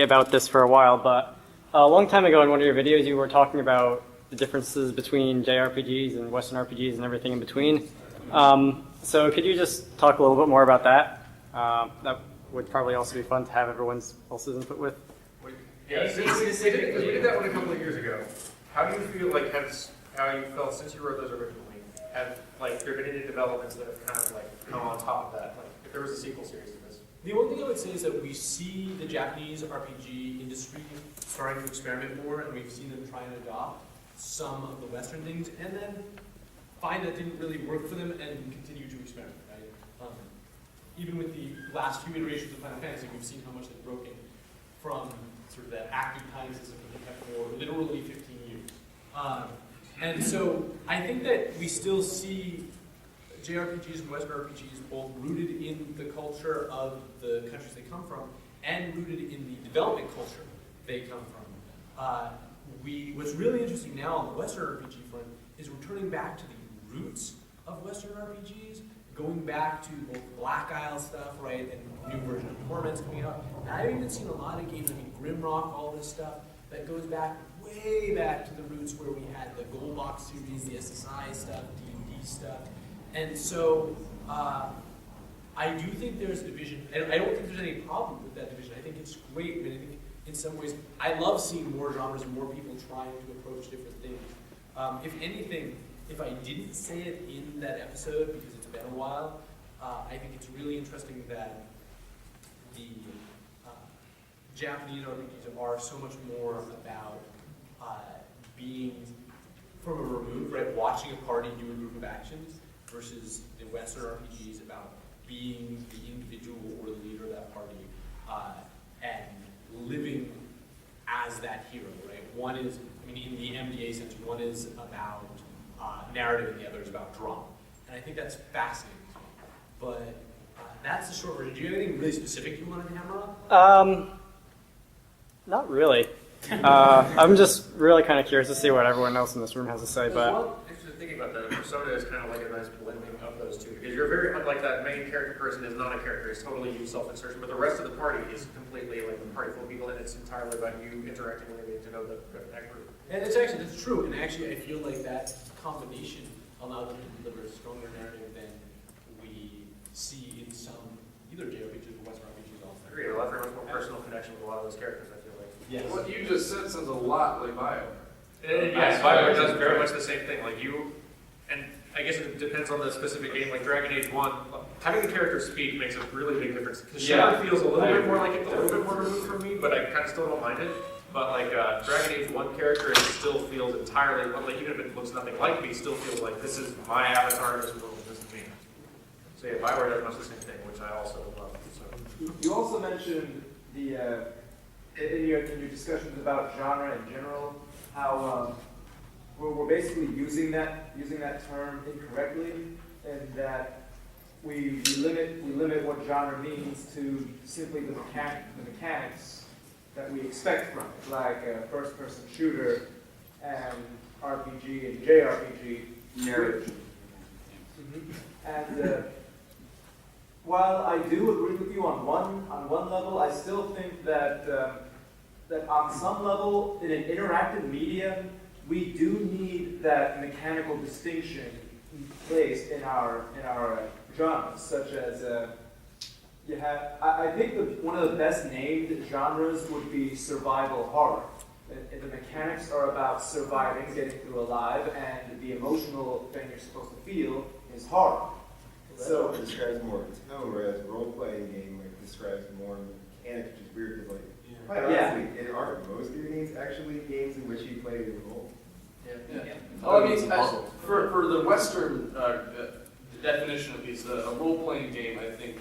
about this for a while, but a long time ago in one of your videos you were talking about the differences between JRPGs and Western RPGs and everything in between. So could you just talk a little bit more about that? That would probably also be fun to have everyone else's input with. Yeah, since we did that one a couple of years ago. How do you feel like how you felt since you wrote those originally? Have there been any developments that have kind of come on top of that? Like if there was a sequel series to this? The only thing I would say is that we see the Japanese RPG industry starting to experiment more, and we've seen them try and adopt some of the Western things, and then find that didn't really work for them and continue to experiment, right? Even with the last few iterations of Final Fantasy, we've seen how much they've broken from sort of that active time system that they kept for literally 15 years. And so I think that we still see JRPGs and Western RPGs both rooted in the culture of the countries they come from and rooted in the development culture they come from. What's really interesting now on the Western RPG front is returning back to the roots of Western RPGs, going back to both Black Isle stuff, right, and new version of Torment's coming out. And I've even seen a lot of games, Grimrock, all this stuff, that goes back, way back to the roots where we had the Gold Box series, the SSI stuff, D&D stuff. And so I do think there's a division, and I don't think there's any problem with that division. I think it's great. I mean, I think in some ways, I love seeing more genres and more people trying to approach different things. If anything, if I didn't say it in that episode, because it's been a while, I think it's really interesting that the Japanese RPGs are so much more about being from a remove, right? Watching a party do a group of actions versus the Western RPGs about being the individual or the leader of that party and living as that hero, right? One is, I mean, in the MDA sense, one is about narrative and the other is about drama. And I think that's fascinating. But that's the short version. Do you have anything really specific you wanted to hammer on? Not really. I'm just really kind of curious to see what everyone else in this room has to say. But well, actually thinking about that, Persona is kind of like a nice blending of those two. Because you're very, like that main character person is not a character, it's totally you self-insertion, but the rest of the party is completely like a party full of people, and it's entirely about you interacting with and getting to know that group. And that's true, and actually I feel like that combination allowed them to deliver a stronger narrative than we see in some either JRPGs or Western RPGs also. I agree, a lot very much more personal connection with a lot of those characters, I feel like. Yes. What you just said sounds a lot like BioWare. Yes, BioWare does very much the same thing. Like you, and I guess it depends on the specific game. Like Dragon Age 1, having the character speak makes a really big difference. Because Shadow feels a little bit more like it's a little bit more removed from me, but I kind of still don't mind it. But like Dragon Age 1 character, it still feels entirely, like even if it looks nothing like me, still feels like this is my avatar in this world, this is me. So yeah, BioWare does much the same thing, which I also love. So. You also mentioned the in your discussions about genre in general, how we're basically using that term incorrectly, and that we limit what genre means to simply the mechanics that we expect from it, like a first-person shooter and RPG and JRPG narrative. And while I do agree with you on one level, I still think that that on some level, in an interactive medium, we do need that mechanical distinction placed in our genres, such as you have. I think one of the best named genres would be survival horror. The mechanics are about surviving, getting through alive, and the emotional thing you're supposed to feel is horror. So it describes more tone, whereas role-playing game describes more mechanics, which is weird because quite honestly, in art, most video games actually games in which you play a role. Well, I mean, for the Western definition of these, a role-playing game, I think,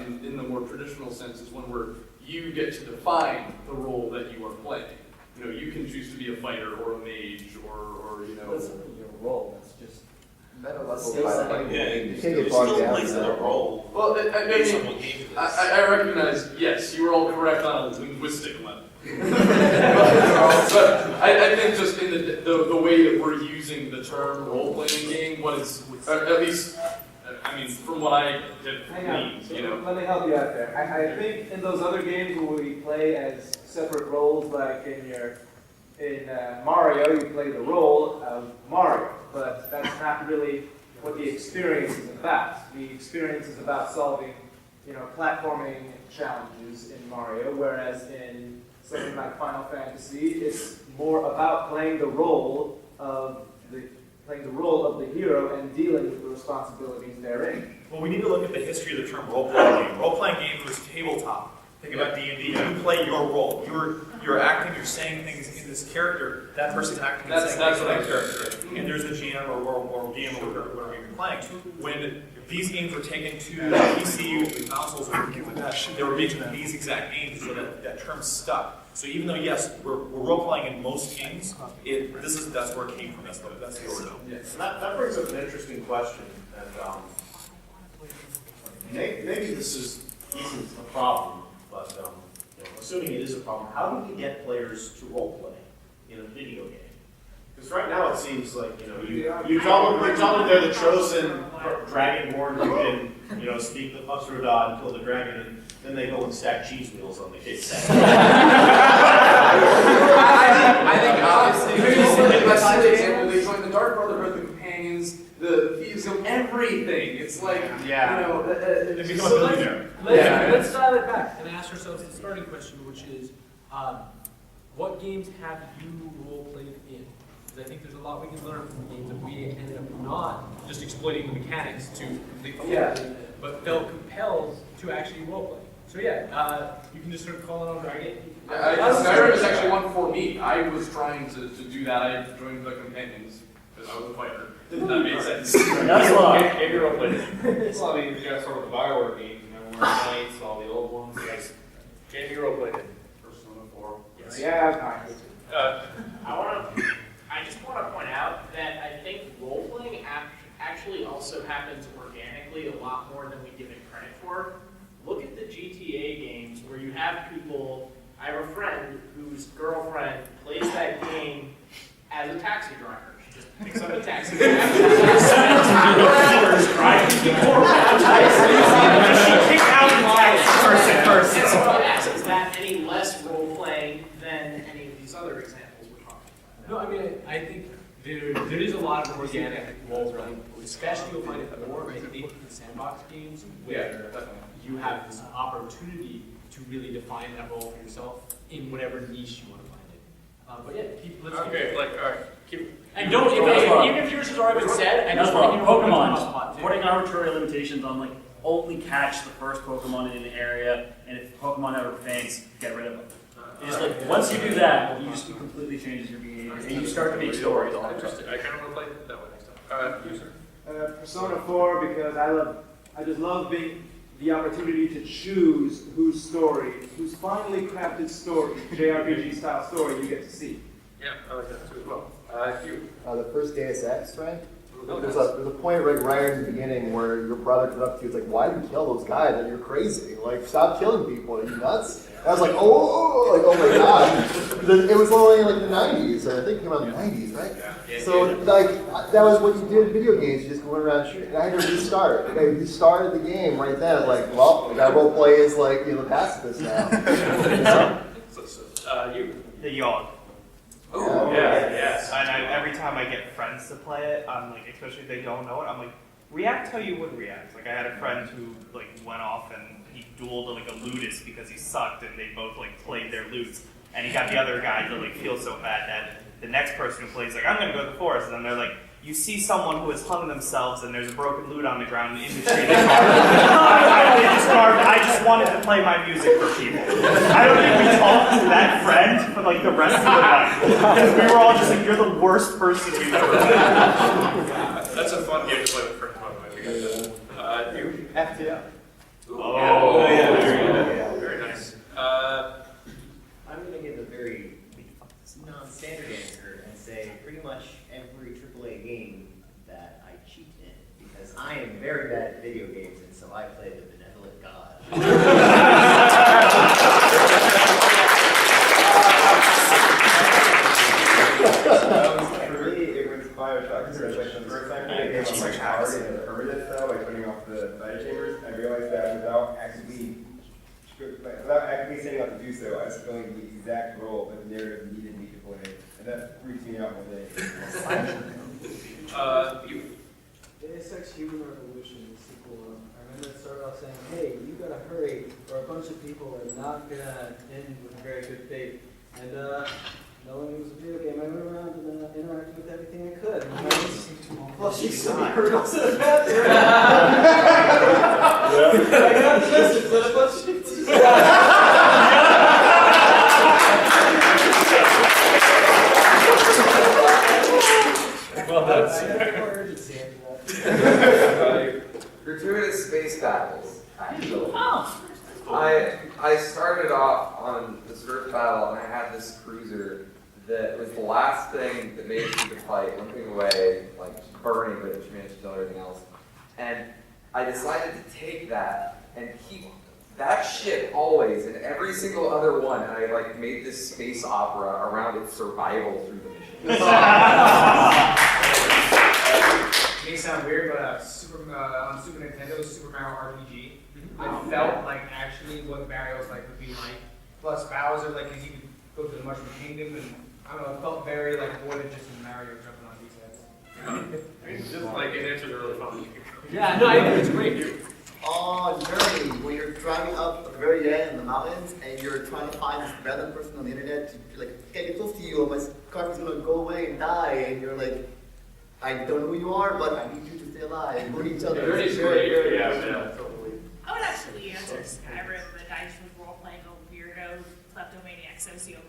in the more traditional sense, is one where you get to define the role that you are playing. You know, you can choose to be a fighter or a mage or you know. That's not your role. That's just Meta level You still plays in a role. Well, I recognize, yes, you were all correct on a linguistic level. But I think just in the way that we're using the term role-playing game, what is, at least I mean, from what I did, Hang on, you let me help you out there. I think in those other games where we play as separate roles, like in Mario, you play the role of Mario, but that's not really what the experience is about. The experience is about solving, platforming challenges in Mario, whereas in something like Final Fantasy, it's more about playing the role of the hero and dealing with the responsibilities therein. Well, we need to look at the history of the term role-playing game. Role-playing game was tabletop. Think about D&D. You play your role. You're acting, you're saying things in this character. That person's acting and saying things in that character. And there's a GM or game or whatever you're playing. When these games were taken to PC consoles, they were making these exact games, so that term stuck. So even though, yes, we're role-playing in most games, that's where it came from. That's the origin. Yes. That brings up an interesting question. And maybe this isn't a problem, but assuming it is a problem, how do we get players to role-play in a video game? Because right now it seems like you tell them they're the chosen dragonborn who can speak the Upsrodad and kill the dragon, and then they go and stack cheese wheels on the case. I think obviously the best example, they join the Dark Brotherhood, the Companions, the Thieves, everything. It's like They become a billionaire. Let's dial it back and ask ourselves the starting question, which is, what games have you role-played in? Because I think there's a lot we can learn from games that we ended up not just exploiting the mechanics to complete the whole, but felt compelled to actually role-play. So you can just sort of call it on Dragon. Skyrim is actually one for me. I was trying to do that. I joined the Companions because I was a fighter. That made sense. That's a lot. If you're role playing. Well, I mean, you gotta start with the Bioware games, Knights, all the old ones. Yes. Game you role played in. Persona 4. Yes. Yeah, I just want to point out that I think role-playing actually also happens organically a lot more than we give it credit for. Look at the GTA games where you have people, I have a friend whose girlfriend plays that game as a taxi driver. She just picks up a taxi cab, driving people around. She kicked out the taxi person. And so I ask, is that any less role-playing than any of these other examples we're talking about? No, I mean, I think there is a lot of organic role-playing, especially you'll find it more, I think, in sandbox games where you have this opportunity to really define that role for yourself in whatever niche you want to find it. But yeah, let's keep all right. And even if yours has already been said, I just want to hear Pokemon. Putting arbitrary limitations on only catch the first Pokemon in an area, and if Pokemon ever faints, get rid of them. It's just once you do that, you just completely changes your behavior, and you start to make stories. Interesting. I kind of want to play that way next time. You, sir? Persona 4 because I just love the opportunity to choose whose finely crafted story, JRPG style story you get to see. Yeah, I like that too as well. You. The first Deus Ex, right? There's a point right in the beginning where your brother comes up to you, it's like, why did you kill those guys? And you're crazy. Like, stop killing people. Are you nuts? And I was like, oh my god. It was only like the 90s, or I think it came out in the 90s, right? Yeah. So, that was what you did in video games. You just went around shooting. And I had to restart. I restarted the game right then. I was like, well, the guy roleplay is like, the pacifist now. You. The Yog. Oh, Yes. And every time I get friends to play it, I'm like, especially if they don't know it, I'm like, react how you would react. Like I had a friend who went off and he dueled a lutist because he sucked, and they both played their lutes, and he got the other guy to feel so bad that the next person who plays I'm gonna go to the forest, and then they're like, you see someone who has hung themselves and there's a broken lute on the ground in the tree. I just wanted to play my music for people. I don't think we talked to that friend for the rest of the night. Because we were all just you're the worst person we've ever met. That's a fun game to play with friends, by the way. You. FTL. Oh, yeah. Very nice. I'm going to give a very non-standard answer and say pretty much every AAA game that I cheat in, because I am very bad at video games, and so I play the benevolent god. For me, it was Bioshock. exact role, but the narrative needed me to play, and that freaks me out all day. Deus Ex Human Revolution, the sequel. I remember it started off saying, "Hey, you gotta hurry, or a bunch of people are not gonna end with a very good fate." And knowing it was a video game, I went around and interacted with everything I could. And I was flushing some hurdles in the bathroom. I got the message that a bunch Well, that's gratuitous space battles, actually. I started off on this Earth battle, and I had this cruiser that was the last thing that made it through the fight, limping away, like burning, but it managed to kill everything else. And I decided to take that and keep that ship always in every single other one, and I like made this space opera around its survival through the mission. It may sound weird, but on Super Nintendo's Super Mario RPG, I felt like actually what Mario's like would be like. Plus Bowser, like, cause he could go to the Mushroom Kingdom, and I don't know, it felt very like more than just Mario jumping on these heads. I mean, just like it answers are really fun. Yeah, no, I think it's great. On Journey, when you're driving up at the very end in the mountains and you're trying to find this random person on the internet to like get close to you, or my car is gonna go away and die, and you're like, I don't know who you are, but I need you to stay alive. We need each other. Journey's great. Yeah, totally. I would actually answer Skyrim, but I just was role-playing a weirdo, kleptomaniac sociopath.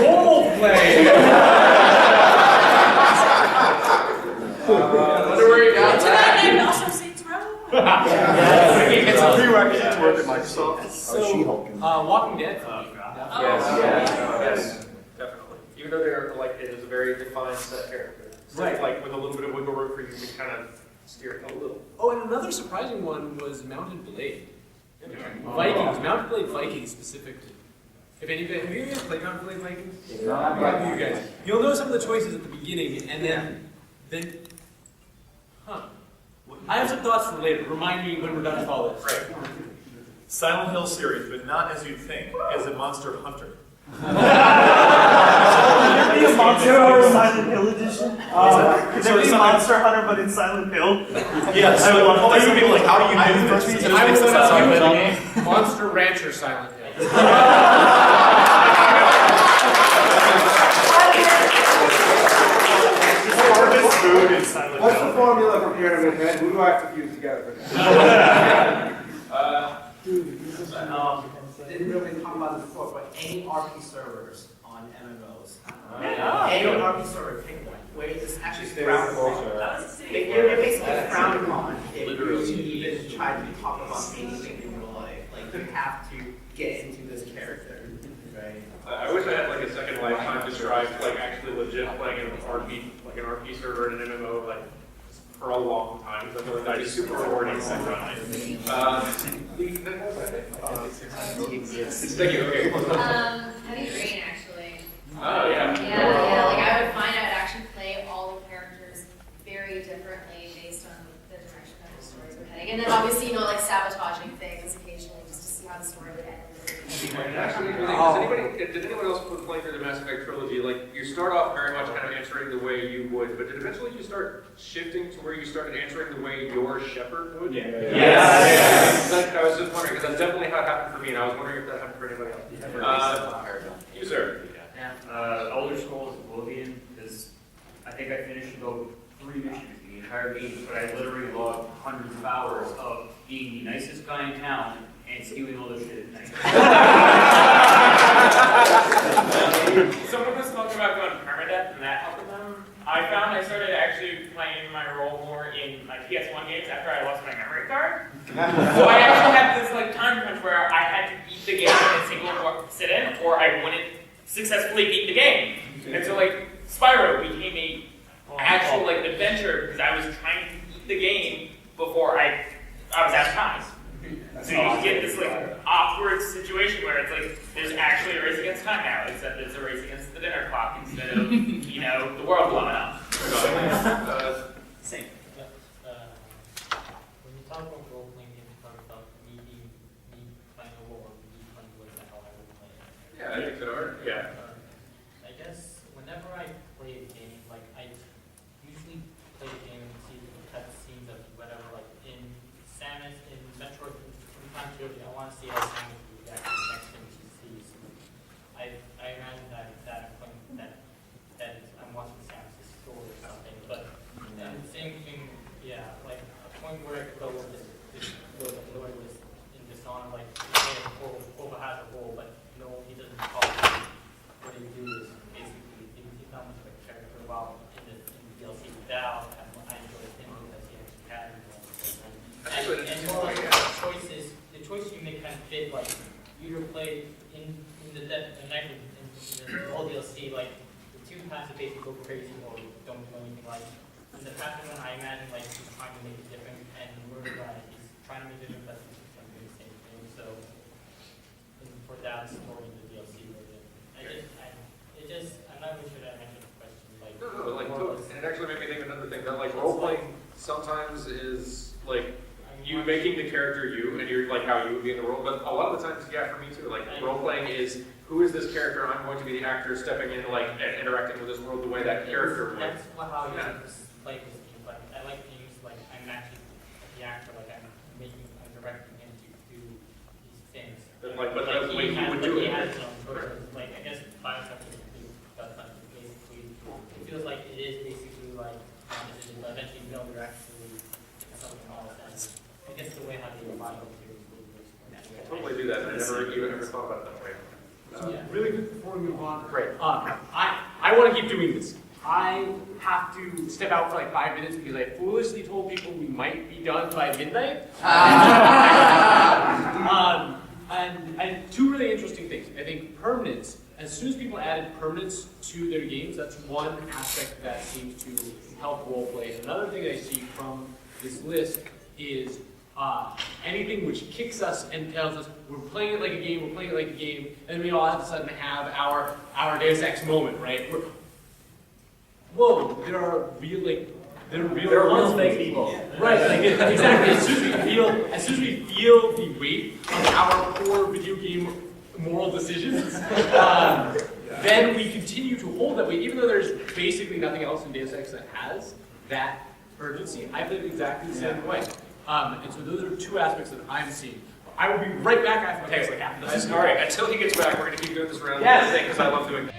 Role-play! I wonder where you got that. And also Saints Row. It's a prerequisite to work at Microsoft. So, Walking Dead. Yes, definitely. Even though they're like, it is a very defined set character. So Right. like with a little bit of wiggle room for you to kind of steer it a little. Oh, and another surprising one was Mounted Blade. Vikings, Mounted Blade Vikings specifically. If any of you, have you guys played Mounted Blade Vikings? Yeah. You guys. You'll know some of the choices at the beginning, and then, I have some thoughts for later. Remind me when we're done with all this. Right. Silent Hill series, but not as you'd think, as a Monster Hunter. Could there be a Monster Hunter Silent Hill edition? Could there be a Monster Hunter but in Silent Hill? Yes, I would love to people like, how do you do this? I would say Monster Rancher Silent Hill. Harvest food in Silent Hill. What's the formula for Pyramid Head? Who do I have to fuse together for that? Didn't really talk about this before, but any RP servers on MMOs. Any RP server, pick one. Where it's actually Stay frowned with upon. bullshit. They're basically frowned upon if Literally. you even try to talk about anything in real life. Like, you have to get into this character, right? I wish I had like a second lifetime to try like actually legit playing an RP server in an MMO like for a long time. Because I feel like that'd be super rewarding. It's thank you. Okay. Having green actually. Oh yeah. Yeah. Like I would find I would actually play all the characters very differently based on the direction that the stories were heading, and then obviously like sabotaging things occasionally just to see how the story would end. Actually, did anyone else when playing through the Mass Effect trilogy, like you start off very much kind of answering the way you would, but did eventually you start shifting to where you started answering the way your shepherd would? Yeah. Yes. I was just wondering because that's definitely how it happened for me, and I was wondering if that happened for anybody else. You sir. Elder Scrolls Oblivion, because I think I finished about 3 missions in the entire game, but I literally logged hundreds of hours of being the nicest guy in town and stealing all this shit at night. Someone was talking about going permadeath and that helped them. I found I started actually playing my role more in my PS1 games after I lost my memory card. So I actually had this like time crunch where I had to beat the game in a single sit-in, or I wouldn't successfully beat the game. And so like Spyro became a actual like adventure because I was trying to beat the game before I was out of time. So you get this like awkward situation where it's like there's actually a race against time now, except it's a race against the dinner clock instead of the world blowing up. Same. When you talk about role playing games, you talk about me playing a role or me playing with that. Yeah, I think that are. Yeah. I guess whenever I play a game, like I usually play a game and see the cutscenes of whatever, like in Samus, in Metroid, in Prime Trilogy, I want to see how Samus will react to the next thing she sees. I imagine that I'm watching Samus' story or something, but and the same thing, yeah, like a point where I could go with this in Dishonored, like Cobra has a role, but no, he doesn't talk. What he do is basically he's not much of a character. While in the DLC with Dal, I enjoyed him because he actually had him. And more like the choices you make kind of fit. Like you either play in the night in the whole DLC, like the two paths basically go crazy or don't do anything. Like in the past one, I imagine like he's trying to make it different, and the murder guy, he's trying to make it different, but he's trying to do the same thing. So for that story in the DLC version, I'm not really sure that answers the question. Like, No, like, and it actually made me think of another thing, that like role-playing sometimes is like you making the character you, and you're like how you would be in the role, but a lot of the times, yeah, for me too, like role-playing is, who is this character? I'm going to be the actor stepping in, like, and interacting with this world the way that character would. That's how you play this game. Like, I like to use, like, I'm actually the actor, like, I'm directing him to do these things. But the way he would do it. He has his own choices. Like, I guess Bioshock does that basically. It feels like it is basically like, but eventually you know you're actually something else. And I guess the way how they apply those here is really I totally do that, and I never even ever thought about it that way. Really quick before we move on. Great. I want to keep doing this. I have to step out for like 5 minutes because I foolishly told people we might be done by midnight. And two really interesting things. I think permanence, as soon as people added permanence to their games, that's one aspect that seems to help roleplay. Another thing I see from this list is anything which kicks us and tells us we're playing it like a game, and then we all of a sudden have our Deus Ex moment, right? Whoa, there are real fake people. Right, like exactly. As soon as we feel the weight of our poor video game moral decisions, then we continue to hold that weight, even though there's basically nothing else in Deus Ex that has that urgency. I played it exactly the same way. And so those are two aspects that I'm seeing. I will be right back after the text like after this. All right, until he gets back, we're going to keep doing this round. Yes. Because I love doing that.